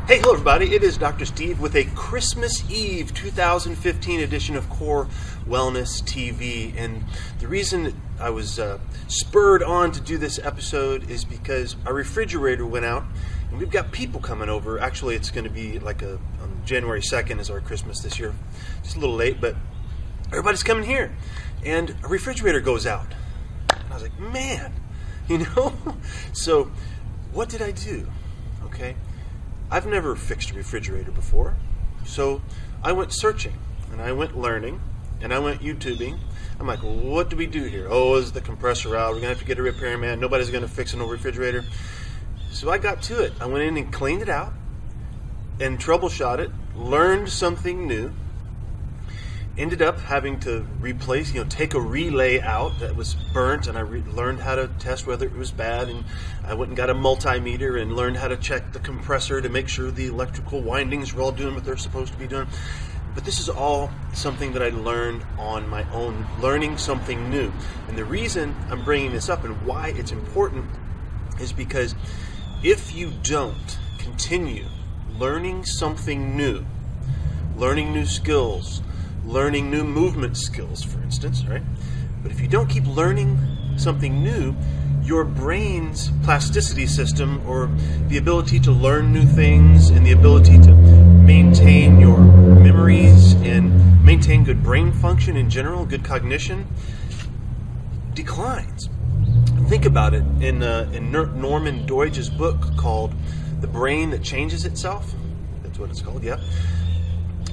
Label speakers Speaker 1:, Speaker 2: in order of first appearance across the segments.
Speaker 1: Hey, hello everybody, it is Dr. Steve with a Christmas Eve 2015 edition of Core Wellness TV. And the reason I was spurred on to do this episode is because our refrigerator went out and we've got people coming over. Actually, it's going to be like on January 2nd is our Christmas this year. Just a little late, but everybody's coming here. And a refrigerator goes out. And I was like, man, So what did I do? Okay. I've never fixed a refrigerator before, so I went searching, and I went learning, and I went YouTubing. I'm like, well, what do we do here? Oh, is the compressor out? We're going to have to get a repairman. Nobody's going to fix an old refrigerator. So I got to it. I went in and cleaned it out and troubleshot it, learned something new, ended up having to replace, take a relay out that was burnt, and I learned how to test whether it was bad, and I went and got a multimeter and learned how to check the compressor to make sure the electrical windings were all doing what they're supposed to be doing. But this is all something that I learned on my own, learning something new. And the reason I'm bringing this up and why it's important is because if you don't continue learning something new, learning new skills, learning new movement skills, for instance, right? But if you don't keep learning something new, your brain's plasticity system, or the ability to learn new things and the ability to maintain your memories and maintain good brain function in general, good cognition, declines. Think about it. In Norman Doidge's book called The Brain That Changes Itself, that's what it's called, yeah.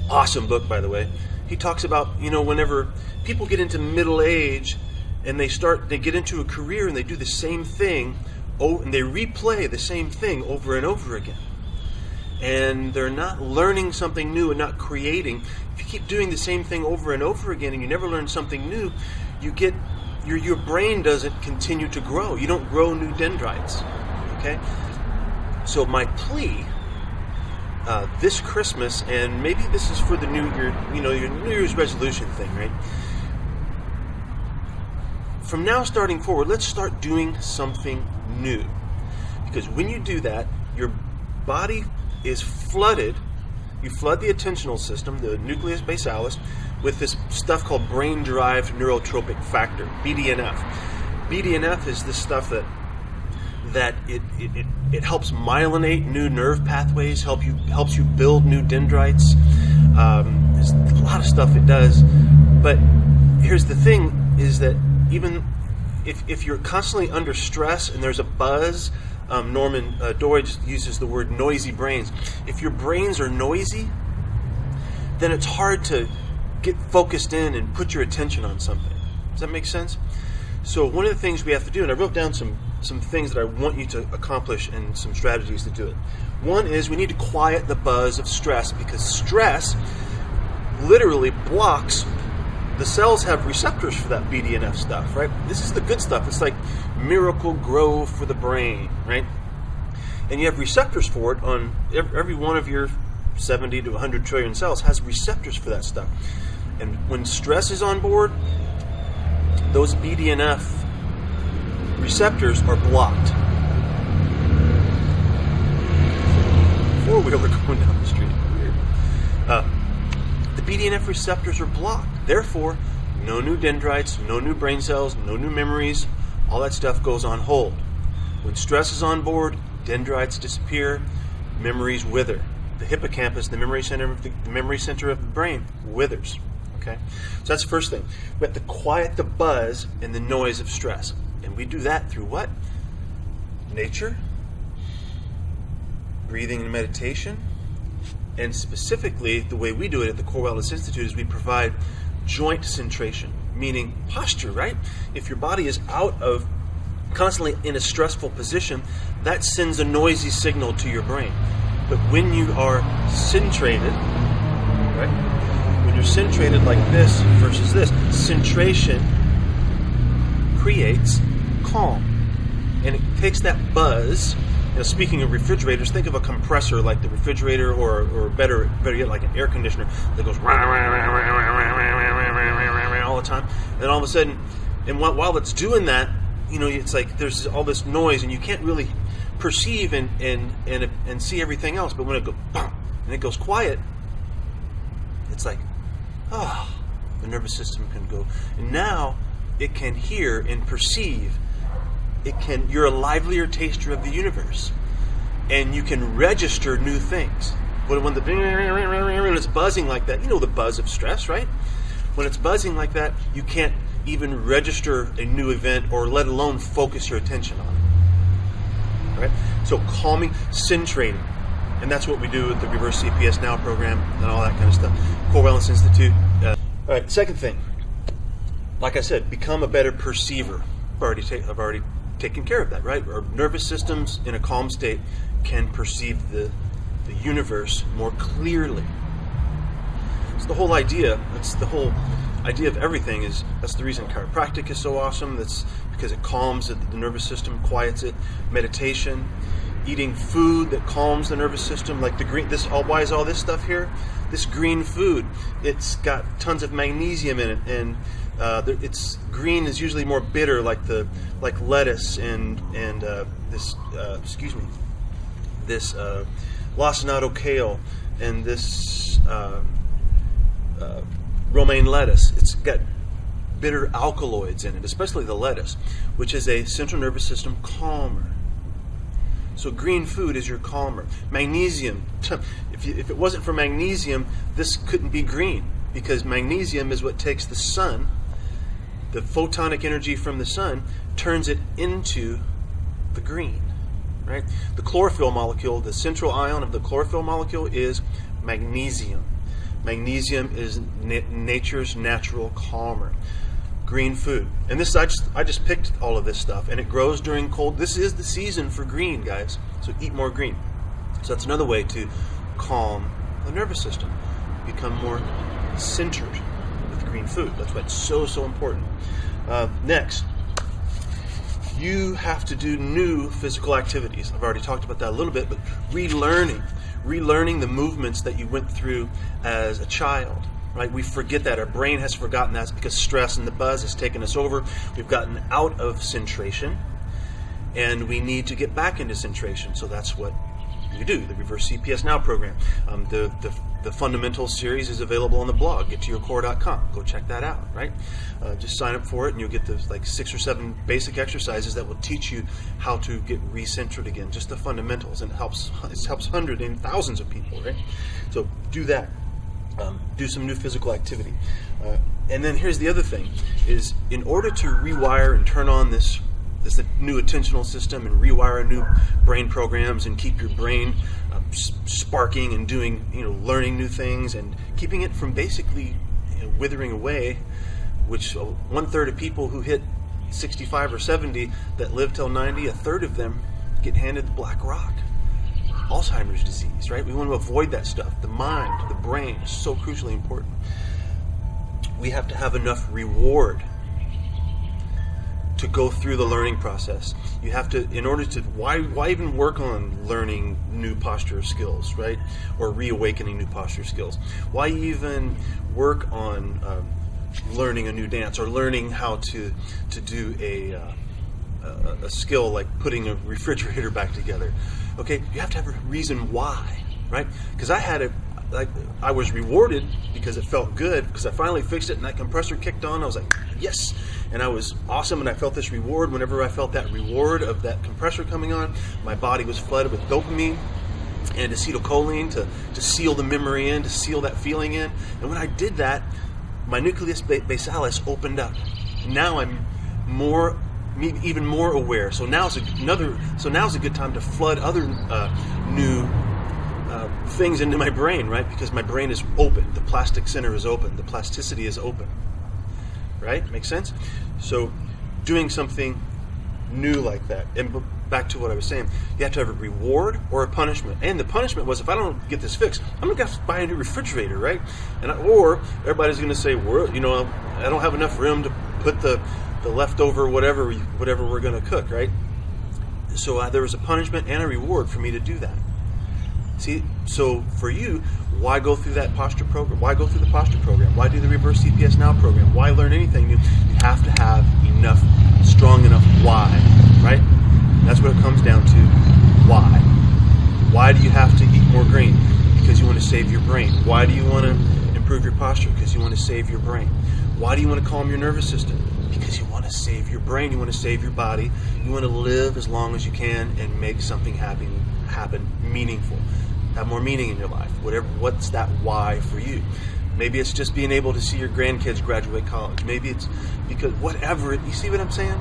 Speaker 1: Awesome book, by the way. He talks about, whenever people get into middle age and they get into a career and they do the same thing, and they replay the same thing over and over again. And they're not learning something new and not creating. If you keep doing the same thing over and over again and you never learn something new, your brain doesn't continue to grow. You don't grow new dendrites. Okay? So my plea this Christmas, and maybe this is for the new year, your New Year's resolution thing, right? From now starting forward, let's start doing something new. Because when you do that, your body is flooded. You flood the attentional system, the nucleus basalis, with this stuff called brain-derived neurotropic factor, BDNF. BDNF is this stuff that it helps myelinate new nerve pathways, helps you build new dendrites. There's a lot of stuff it does. But here's the thing, is that even if you're constantly under stress and there's a buzz, Norman Doidge uses the word noisy brains. If your brains are noisy, then it's hard to get focused in and put your attention on something. Does that make sense? So one of the things we have to do, and I wrote down some things that I want you to accomplish and some strategies to do it. One is we need to quiet the buzz of stress, because stress literally blocks. The cells have receptors for that BDNF stuff, right? This is the good stuff. It's like miracle grow for the brain, right? And you have receptors for it on every one of your 70 to 100 trillion cells has receptors for that stuff. And when stress is on board, those BDNF receptors are blocked. Four-wheeler going down the street. Weird. The BDNF receptors are blocked. Therefore, no new dendrites, no new brain cells, no new memories. All that stuff goes on hold. When stress is on board, dendrites disappear, memories wither. The hippocampus, the memory center of the brain, withers. Okay, so that's the first thing. We have to quiet the buzz and the noise of stress. And we do that through what? Nature, breathing and meditation, and specifically the way we do it at the Core Wellness Institute is we provide joint centration, meaning posture, right? If your body is out of constantly in a stressful position, that sends a noisy signal to your brain. But when you are centrated, right? When you're centrated like this versus this, centration creates calm. And it takes that buzz. Speaking of refrigerators, think of a compressor like the refrigerator, or better yet, like an air conditioner that goes all the time. And then all of a sudden, and while it's doing that, it's like there's all this noise, and you can't really perceive in and see everything else. But when it goes bum and it goes quiet, it's like, oh, the nervous system can go. And now it can hear and perceive. You're a livelier taster of the universe. And you can register new things. When it's buzzing like that, you know the buzz of stress, right? When it's buzzing like that, you can't even register a new event or let alone focus your attention on it. Right? So calming, centrating. And that's what we do with the Reverse CPS Now program and all that kind of stuff. Core Wellness Institute. All right, second thing. Like I said, become a better perceiver. I've already taken care of that, right? Our nervous systems in a calm state can perceive the universe more clearly. It's the whole idea. That's the whole idea of everything. That's the reason chiropractic is so awesome. That's because it calms the nervous system, quiets it. Meditation, eating food that calms the nervous system, like the green. Why is all this stuff here? This green food, it's got tons of magnesium in it, and it's green is usually more bitter, like lettuce and this lacinato kale and this romaine lettuce. It's got bitter alkaloids in it, especially the lettuce, which is a central nervous system calmer. So green food is your calmer. Magnesium, if it wasn't for magnesium, this couldn't be green, because magnesium is what takes the sun, the photonic energy from the sun, turns it into the green, right? The chlorophyll molecule, the central ion of the chlorophyll molecule is magnesium. Magnesium is nature's natural calmer. Green food. And this, I just picked all of this stuff, and it grows during cold. This is the season for green, guys. So eat more green. So that's another way to calm the nervous system. Become more centered with green food. That's why it's so important. Next, you have to do new physical activities. I've already talked about that a little bit, but relearning the movements that you went through as a child. Right? We forget that. Our brain has forgotten that because stress and the buzz has taken us over. We've gotten out of centration, and we need to get back into centration. So that's what you do, the Reverse CPS Now program. The Fundamentals series is available on the blog, gettoyourcore.com. Go check that out, right? Just sign up for it, and you'll get those 6 or 7 basic exercises that will teach you how to get recentered again, just the fundamentals, and it helps hundreds and thousands of people, right? So do that. Do some new physical activity. And then here's the other thing, is in order to rewire and turn on this new attentional system and rewire new brain programs and keep your brain sparking and doing, learning new things and keeping it from basically withering away, which 1/3 of people who hit 65 or 70 that live till 90, 1/3 of them get handed the black rock. Alzheimer's disease, right? We want to avoid that stuff. The mind, the brain is so crucially important. We have to have enough reward to go through the learning process. You have to, in order to, why even work on learning new posture skills, right? Or reawakening new posture skills? Why even work on learning a new dance or learning how to do a skill like putting a refrigerator back together? Okay, you have to have a reason why, right? Because I was rewarded because it felt good, because I finally fixed it and that compressor kicked on. I was like, yes, and I was awesome, and I felt this reward. Whenever I felt that reward of that compressor coming on, my body was flooded with dopamine and acetylcholine to seal the memory in, to seal that feeling in. And when I did that, my nucleus basalis opened up. Now I'm even more aware. So now's a good time to flood other new things into my brain, right? Because my brain is open. The plastic center is open. The plasticity is open. Right? Makes sense? So doing something new like that. And back to what I was saying, you have to have a reward or a punishment. And the punishment was, if I don't get this fixed, I'm going to have to buy a new refrigerator, right? Or everybody's going to say, I don't have enough room to put the leftover whatever we're going to cook, right? So there was a punishment and a reward for me to do that. See, so for you, why go through that posture program? Why go through the posture program? Why do the Reverse CPS Now program? Why learn anything new? You have to have strong enough why, right? That's what it comes down to, why. Why do you have to eat more green? Because you want to save your brain. Why do you want to improve your posture? Because you want to save your brain. Why do you want to calm your nervous system? Because you want to save your brain. You want to save your body. You want to live as long as you can and make something happen meaningful. Have more meaning in your life. What's that why for you? Maybe it's just being able to see your grandkids graduate college. Maybe it's because you see what I'm saying?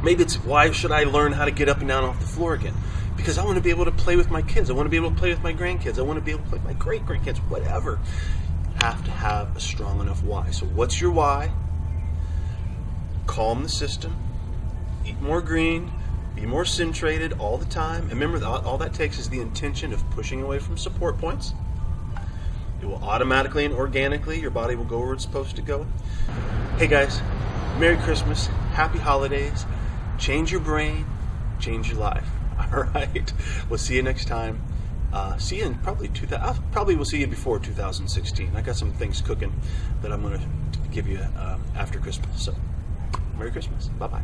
Speaker 1: Maybe it's why should I learn how to get up and down off the floor again? Because I want to be able to play with my kids. I want to be able to play with my grandkids. I want to be able to play with my great-grandkids, whatever. Have to have a strong enough why. So what's your why? Calm the system, eat more green, be more centrated all the time. And remember, all that takes is the intention of pushing away from support points. It will automatically and organically, your body will go where it's supposed to go. Hey guys, Merry Christmas, Happy Holidays, change your brain, change your life. All right, we'll see you next time. See you in probably will see you before 2016. I got some things cooking that I'm going to give you after Christmas. So, Merry Christmas. Bye-bye.